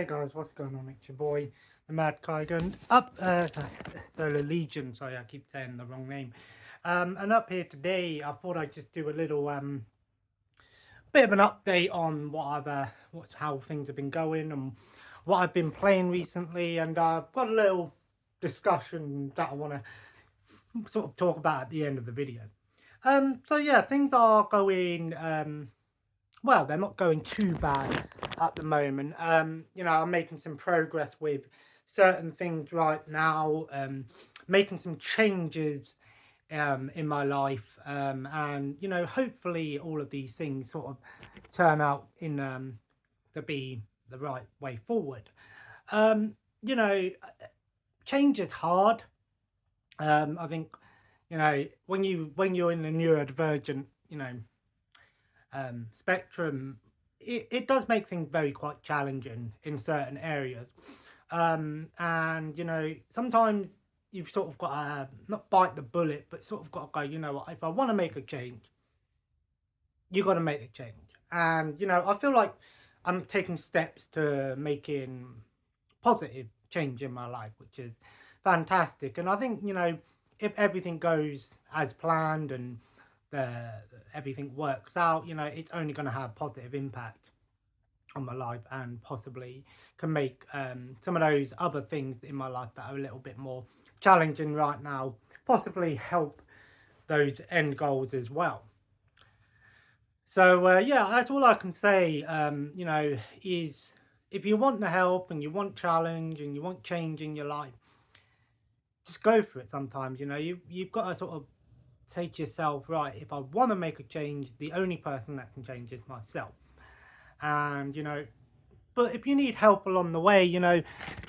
Hey guys, what's going on? It's your boy, the Mad Kaigan. Solar Legion, sorry, I keep saying the wrong name. And up here today, I thought I'd just do a little bit of an update on how things have been going and what I've been playing recently. And I've got a little discussion that I want to sort of talk about at the end of the video. So yeah, things are going well, they're not going too bad at the moment. I'm making some progress with certain things right now, making some changes in my life, and hopefully all of these things sort of turn out in to be the right way forward. Um, you know, change is hard. I think when you're in the neurodivergent, spectrum, it does make things very quite challenging in certain areas. And sometimes you've sort of got to not bite the bullet, but sort of got to go, you know what, if I want to make a change, you got to make a change. And I feel like I'm taking steps to making positive change in my life, which is fantastic. And I think if everything goes as planned and the everything works out, it's only going to have positive impact on my life, and possibly can make some of those other things in my life that are a little bit more challenging right now possibly help those end goals as well. So yeah, that's all I can say. Is if you want the help and you want challenge and you want change in your life, just go for it. Sometimes you've got to sort of say to yourself, right, if I want to make a change, the only person that can change is myself. And but if you need help along the way,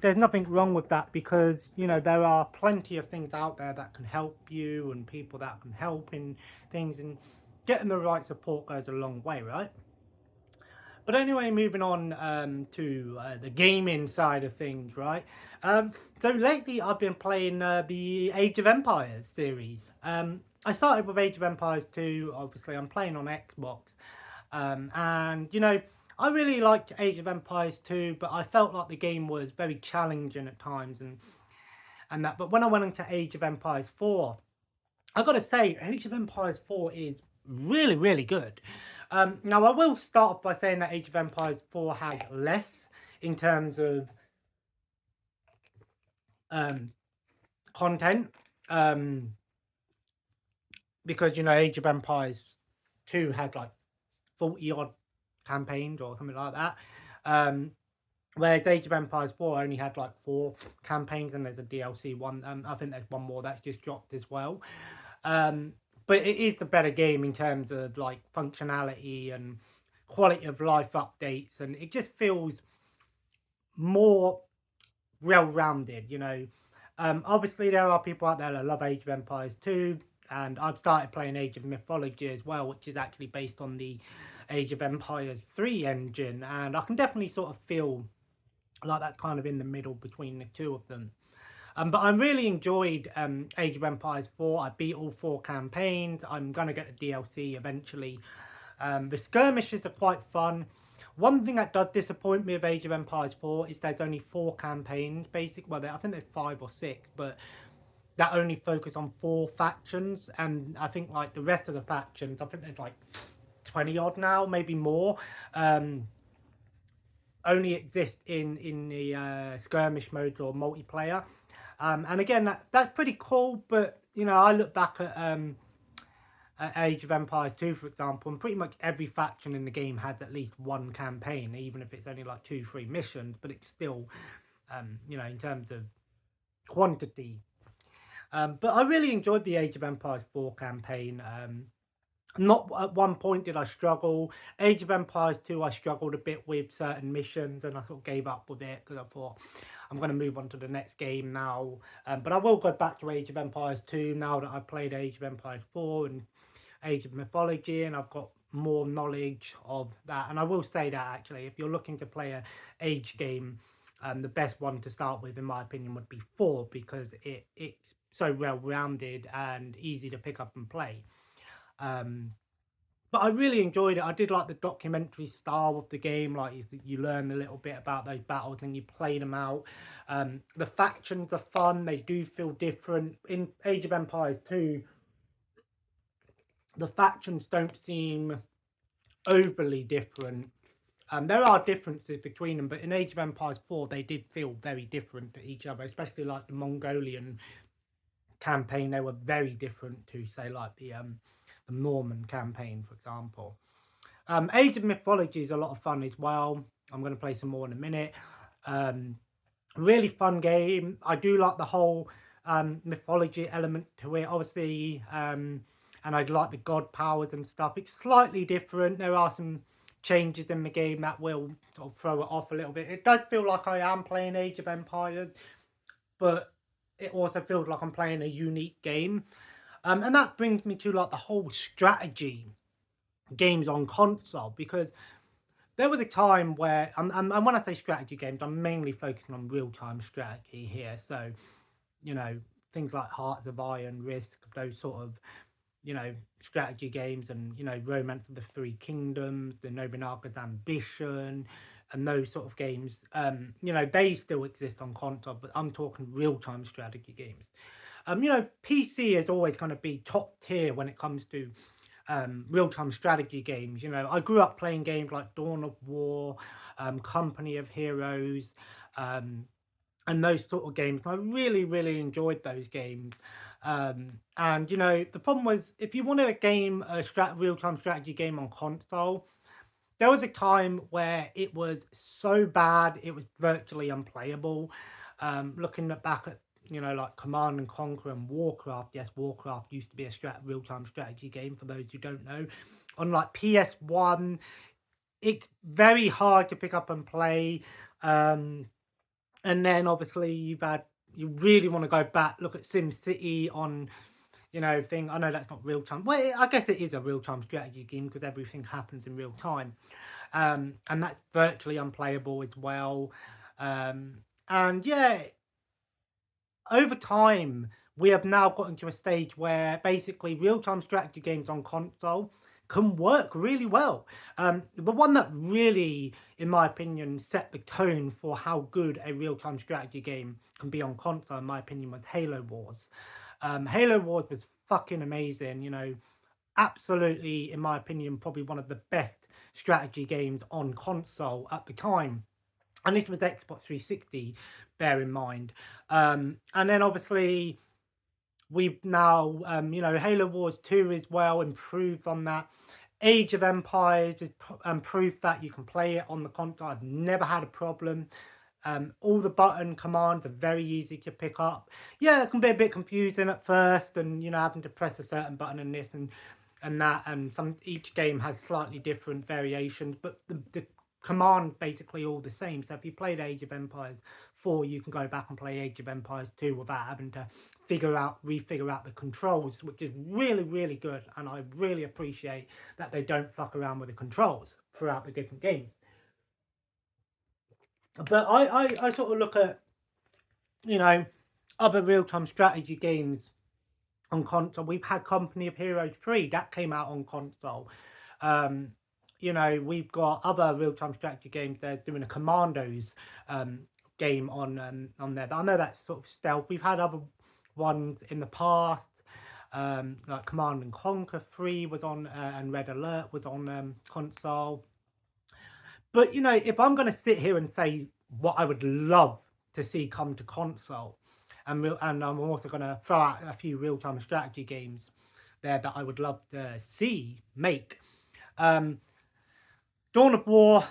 there's nothing wrong with that, because there are plenty of things out there that can help you and people that can help in things, and getting the right support goes a long way, right? But anyway, moving on to the gaming side of things, right? So lately I've been playing the Age of Empires series. I started with Age of Empires 2, obviously I'm playing on Xbox. And I really liked Age of Empires 2, but I felt like the game was very challenging at times and that. But when I went into Age of Empires 4, I got to say, Age of Empires 4 is really, really good. Now, I will start off by saying that Age of Empires 4 has less in terms of content. Because, Age of Empires 2 had like 40 odd campaigns or something like that. Whereas Age of Empires 4 only had like 4 campaigns, and there's a DLC one. I think there's one more that's just dropped as well. But it is the better game in terms of like functionality and quality of life updates, and it just feels more well-rounded. Obviously there are people out there that love Age of Empires 2, and I've started playing Age of Mythology as well, which is actually based on the Age of Empires 3 engine, and I can definitely sort of feel like that's kind of in the middle between the two of them. But I really enjoyed Age of Empires 4. I beat all 4 campaigns. I'm going to get the DLC eventually. The skirmishes are quite fun. One thing that does disappoint me of Age of Empires 4 is there's only 4 campaigns, basically. Well, I think there's 5 or 6, but that only focus on 4 factions. And I think like the rest of the factions, I think there's like 20 odd now, maybe more. Only exist in the skirmish mode or multiplayer. And again, that's pretty cool, but I look back at Age of Empires 2, for example, and pretty much every faction in the game has at least 1 campaign, even if it's only like 2-3 missions, but it's still, in terms of quantity. But I really enjoyed the Age of Empires 4 campaign. Not at one point did I struggle. Age of Empires 2, I struggled a bit with certain missions, and I sort of gave up with it because I thought I'm going to move on to the next game now. But I will go back to Age of Empires 2 now that I've played Age of Empires 4 and Age of Mythology, and I've got more knowledge of that. And I will say that actually, if you're looking to play an Age game, the best one to start with, in my opinion, would be 4, because it's so well-rounded and easy to pick up and play. But I really enjoyed it. I did like the documentary style of the game. Like you learn a little bit about those battles and you play them out. The factions are fun. They do feel different. In Age of Empires 2, the factions don't seem overly different. There are differences between them, but in Age of Empires 4, they did feel very different to each other, especially like the Mongolian campaign. They were very different to, say, like the Norman campaign, for example. Age of Mythology is a lot of fun as well. I'm going to play some more in a minute. Really fun game. I do like the whole mythology element to it, obviously, and I like the god powers and stuff. It's slightly different. There are some changes in the game that will sort of throw it off a little bit. It does feel like I am playing Age of Empires, but it also feels like I'm playing a unique game. And that brings me to like the whole strategy games on console, because there was a time where, and when I say strategy games, I'm mainly focusing on real-time strategy here. So, you know, things like Hearts of Iron, Risk, those sort of, you know, strategy games, and, you know, Romance of the Three Kingdoms, the Nobunaga's Ambition, and those sort of games. You know, they still exist on console, but I'm talking real-time strategy games. You know, PC is always going to be top tier when it comes to real-time strategy games. You know, I grew up playing games like Dawn of War, Company of Heroes, and those sort of games. I really, really enjoyed those games. And, you know, the problem was, if you wanted a real-time strategy game on console, there was a time where it was so bad, it was virtually unplayable. Looking back at, you know, like Command and Conquer and Warcraft. Yes, Warcraft used to be a real-time strategy game, for those who don't know. On like PS1, it's very hard to pick up and play. And then obviously you really want to go back, look at SimCity on, you know, thing. I know that's not real time. Well, I guess it is a real time strategy game because everything happens in real time. And that's virtually unplayable as well. And yeah, over time, we have now gotten to a stage where basically real-time strategy games on console can work really well. The one that really, in my opinion, set the tone for how good a real-time strategy game can be on console, in my opinion, was Halo Wars. Halo Wars was fucking amazing, you know, absolutely, in my opinion, probably one of the best strategy games on console at the time. And this was Xbox 360, bear in mind. And then obviously we've now, you know, Halo Wars 2 is well improved on that. Age of Empires is proof that you can play it on the console. I've never had a problem. All the button commands are very easy to pick up. Yeah, it can be a bit confusing at first, and, you know, having to press a certain button and this and that, and each game has slightly different variations, but the command basically all the same. So if you played Age of Empires 4, you can go back and play Age of Empires 2 without having to refigure out the controls, which is really, really good. And I really appreciate that they don't fuck around with the controls throughout the different games. But I sort of look at, you know, other real-time strategy games on console. We've had Company of Heroes 3 that came out on console. You know, we've got other real-time strategy games. They're doing a Commandos game on there. But I know that's sort of stealth. We've had other ones in the past, like Command and Conquer 3 was on, and Red Alert was on console. But, you know, if I'm going to sit here and say what I would love to see come to console, and I'm also going to throw out a few real-time strategy games there that I would love to see make. Dawn of War,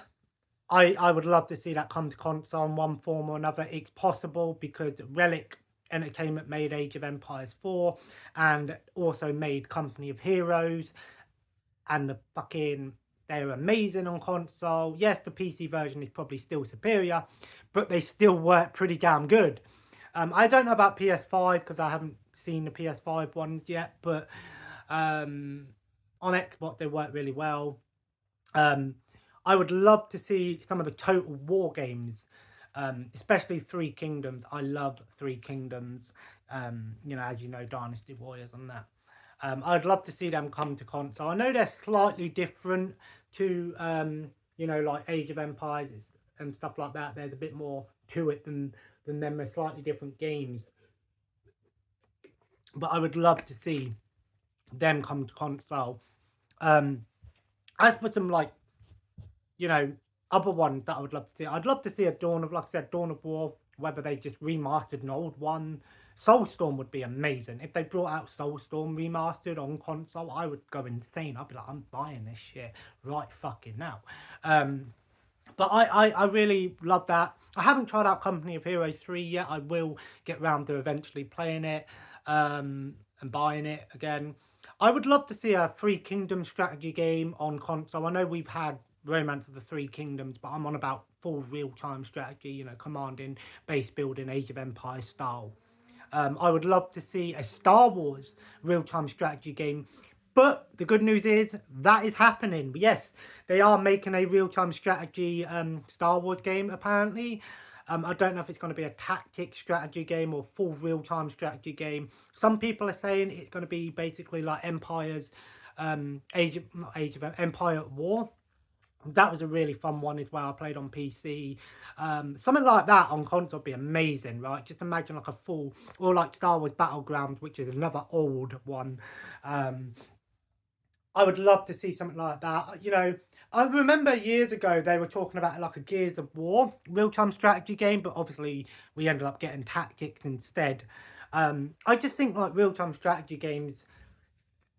I would love to see that come to console in one form or another. It's possible because Relic Entertainment made Age of Empires 4 and also made Company of Heroes, and they're amazing on console. Yes, the PC version is probably still superior, but they still work pretty damn good. I don't know about PS5 because I haven't seen the PS5 ones yet, but on Xbox they work really well. I would love to see some of the Total War games, especially Three Kingdoms. I love Three Kingdoms. You know, as you know, Dynasty Warriors and that. I'd love to see them come to console. I know they're slightly different to, you know, like Age of Empires and stuff like that. There's a bit more to it than them. They're slightly different games. But I would love to see them come to console. As for some, like, you know, other ones that I would love to see, I'd love to see a Dawn of, like I said, Dawn of War, whether they just remastered an old one. Soulstorm would be amazing. If they brought out Soulstorm remastered on console, I would go insane. I'd be like, I'm buying this shit right fucking now. But I really love that. I haven't tried out Company of Heroes 3 yet. I will get round to eventually playing it and buying it again. I would love to see a Three Kingdoms strategy game on console. I know we've had Romance of the Three Kingdoms, but I'm on about full real-time strategy, you know, commanding, base building, Age of Empires style. I would love to see a Star Wars real-time strategy game. But the good news is that is happening. Yes, they are making a real-time strategy Star Wars game, apparently. I don't know if it's going to be a tactic strategy game or full real-time strategy game. Some people are saying it's going to be basically like Empire's Age of Empire at War. That was a really fun one as well. I played on PC. Something like that on console would be amazing, right? Just imagine like a full, or like Star Wars Battlegrounds, which is another old one. I would love to see something like that. You know, I remember years ago they were talking about like a Gears of War real-time strategy game, but obviously we ended up getting tactics instead. I just think like real-time strategy games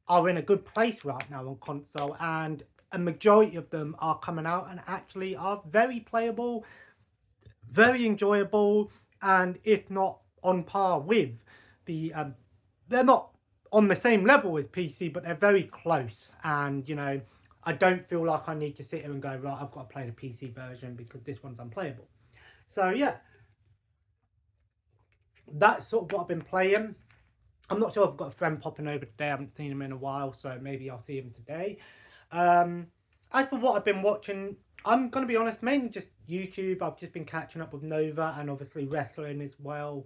are in a good place right now on console, and a majority of them are coming out and actually are very playable, very enjoyable, and if not on par with the, they're not on the same level as PC, but they're very close. And, you know, I don't feel like I need to sit here and go, right, I've got to play the PC version because this one's unplayable. So, yeah, that's sort of what I've been playing. I'm not sure I've got a friend popping over today. I haven't seen him in a while, so maybe I'll see him today. As for what I've been watching, I'm going to be honest, mainly just YouTube. I've just been catching up with Nova and obviously wrestling as well.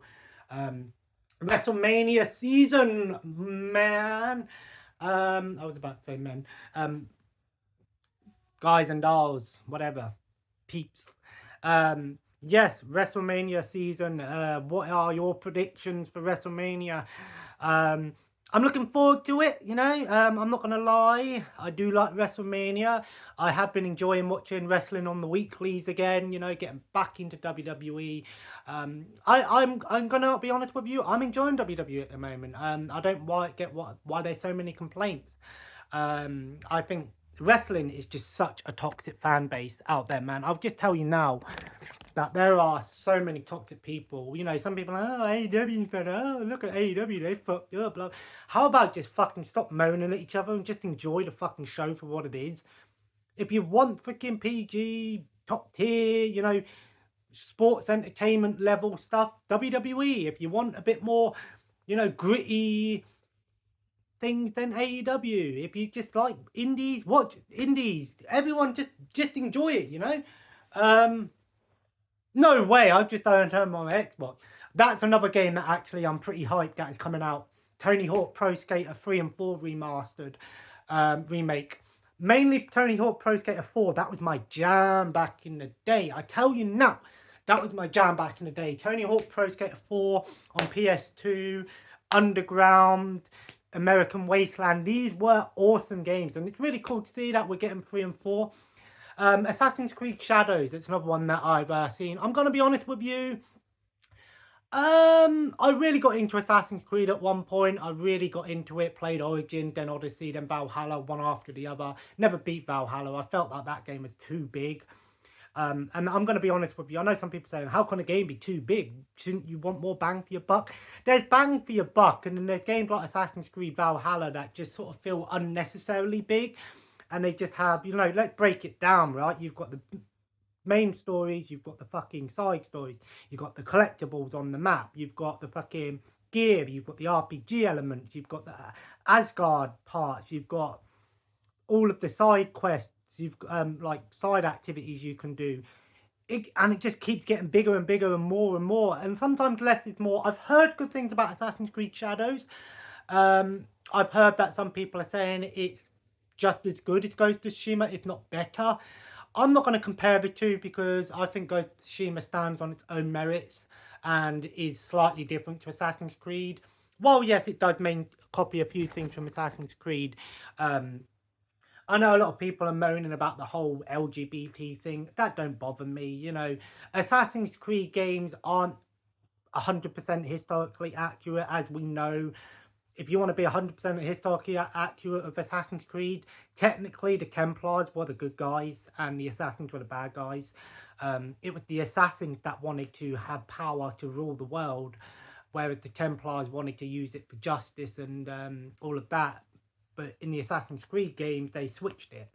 WrestleMania season, man. I was about to say men. Guys and dolls, whatever. Peeps. Yes, WrestleMania season. What are your predictions for WrestleMania? I'm looking forward to it, you know. I'm not going to lie. I do like WrestleMania. I have been enjoying watching wrestling on the weeklies again, you know, getting back into WWE. I'm going to be honest with you. I'm enjoying WWE at the moment. I don't get why there's so many complaints. I think wrestling is just such a toxic fan base out there, man. I'll just tell you now that there are so many toxic people. You know, some people are, oh, AEW, oh, look at AEW, they fucked up. Blah. How about just fucking stop moaning at each other and just enjoy the fucking show for what it is? If you want freaking PG, top tier, you know, sports entertainment level stuff, WWE. If you want a bit more, you know, gritty things, then AEW. If you just like indies, watch indies. Everyone just enjoy it, you know. No way, I just don't turn my Xbox. That's another game that actually I'm pretty hyped that is coming out. Tony Hawk Pro Skater 3 and 4 remastered remake. Mainly Tony Hawk Pro Skater 4, that was my jam back in the day. I tell you now, that was my jam back in the day. Tony Hawk Pro Skater 4 on PS2, Underground, American Wasteland. These were awesome games, and it's really cool to see that we're getting 3 and 4. Assassin's Creed Shadows, it's another one that I've seen. I'm going to be honest with you. I really got into Assassin's Creed at one point. I really got into it, played Origin, then Odyssey, then Valhalla, one after the other. Never beat Valhalla. I felt like that game was too big. And I'm going to be honest with you. I know some people saying, how can a game be too big? Shouldn't you want more bang for your buck? There's bang for your buck, and then there's games like Assassin's Creed Valhalla that just sort of feel unnecessarily big. And they just have, you know, let's break it down, right? You've got the main stories, you've got the fucking side stories, you've got the collectibles on the map, you've got the fucking gear, you've got the RPG elements, you've got the Asgard parts, you've got all of the side quests, you've got like side activities you can do. And it just keeps getting bigger and bigger and more, and sometimes less is more. I've heard good things about Assassin's Creed Shadows. I've heard that some people are saying it's just as good as Ghost of Tsushima, if not better. I'm not going to compare the two because I think Ghost of Tsushima stands on its own merits and is slightly different to Assassin's Creed. While yes, it does copy a few things from Assassin's Creed. Um, I know a lot of people are moaning about the whole LGBT thing. That don't bother me. You know, Assassin's Creed games aren't 100% historically accurate, as we know. If you want to be 100% historically accurate of Assassin's Creed, technically the Templars were the good guys and the Assassins were the bad guys. It was the Assassins that wanted to have power to rule the world, whereas the Templars wanted to use it for justice and all of that. But in the Assassin's Creed games, they switched it.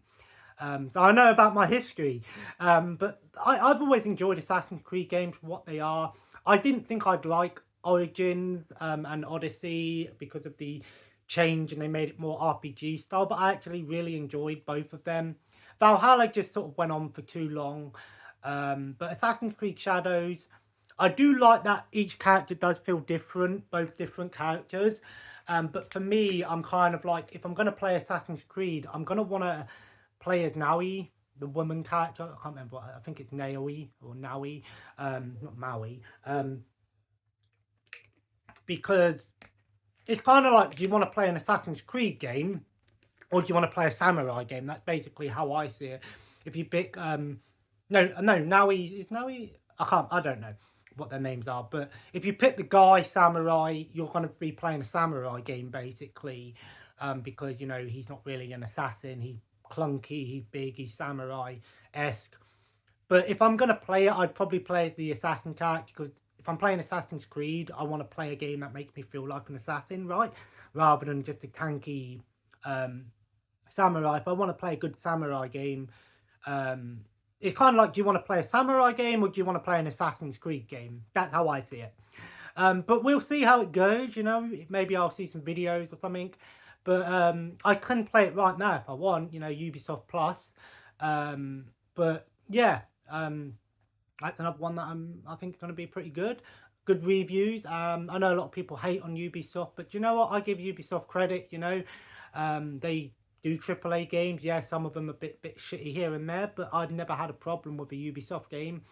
So I know about my history, but I've always enjoyed Assassin's Creed games for what they are. I didn't think I'd like Origins and Odyssey because of the change and they made it more RPG style, but I actually really enjoyed both of them. Valhalla just sort of went on for too long, but Assassin's Creed Shadows, I do like that each character does feel different, both different characters. But for me, I'm kind of like, if I'm going to play Assassin's Creed, I'm going to want to play as Naui, the woman character. I can't remember. I think it's Naoi or Naui, not Maui. Because it's kind of like, do you want to play an Assassin's Creed game or do you want to play a samurai game? That's basically how I see it. If you pick, Naui, is Naui? I don't know what their names are, but if you pick the guy samurai, you're going to be playing a samurai game basically, because, you know, he's not really an assassin. He's clunky, he's big, he's samurai-esque. But if I'm going to play it, I'd probably play as the assassin character, because if I'm playing Assassin's Creed, I want to play a game that makes me feel like an assassin, right? Rather than just a tanky samurai. If I want to play a good samurai game, it's kind of like, do you want to play a samurai game or do you want to play an Assassin's Creed game? That's how I see it. But we'll see how it goes, you know. Maybe I'll see some videos or something. But I can play it right now if I want, you know, Ubisoft Plus. But yeah, that's another one that I think is going to be pretty good. Good reviews. I know a lot of people hate on Ubisoft, but you know what? I give Ubisoft credit, you know. They do AAA games. Yeah, some of them are a bit shitty here and there, but I've never had a problem with a Ubisoft game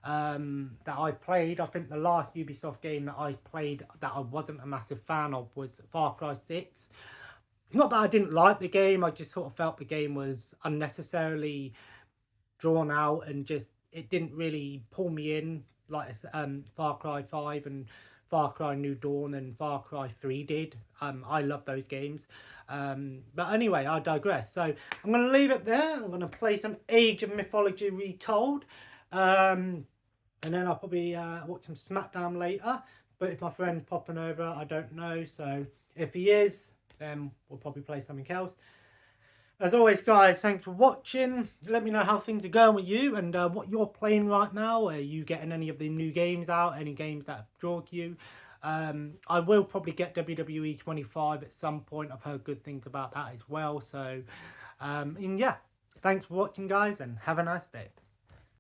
that I played. I think the last Ubisoft game that I played that I wasn't a massive fan of was Far Cry 6. Not that I didn't like the game, I just sort of felt the game was unnecessarily drawn out and just, it didn't really pull me in like Far Cry 5 and Far Cry New Dawn and Far Cry 3 did. I love those games. But anyway, I digress. So I'm going to leave it there. I'm going to play some Age of Mythology Retold. And then I'll probably watch some SmackDown later. But if my friend's popping over, I don't know. So if he is, then we'll probably play something else. As always, guys, thanks for watching. Let me know how things are going with you and what you're playing right now. Are you getting any of the new games out? Any games that have drawn you? I will probably get WWE 25 at some point. I've heard good things about that as well. So, and yeah, thanks for watching, guys, and have a nice day.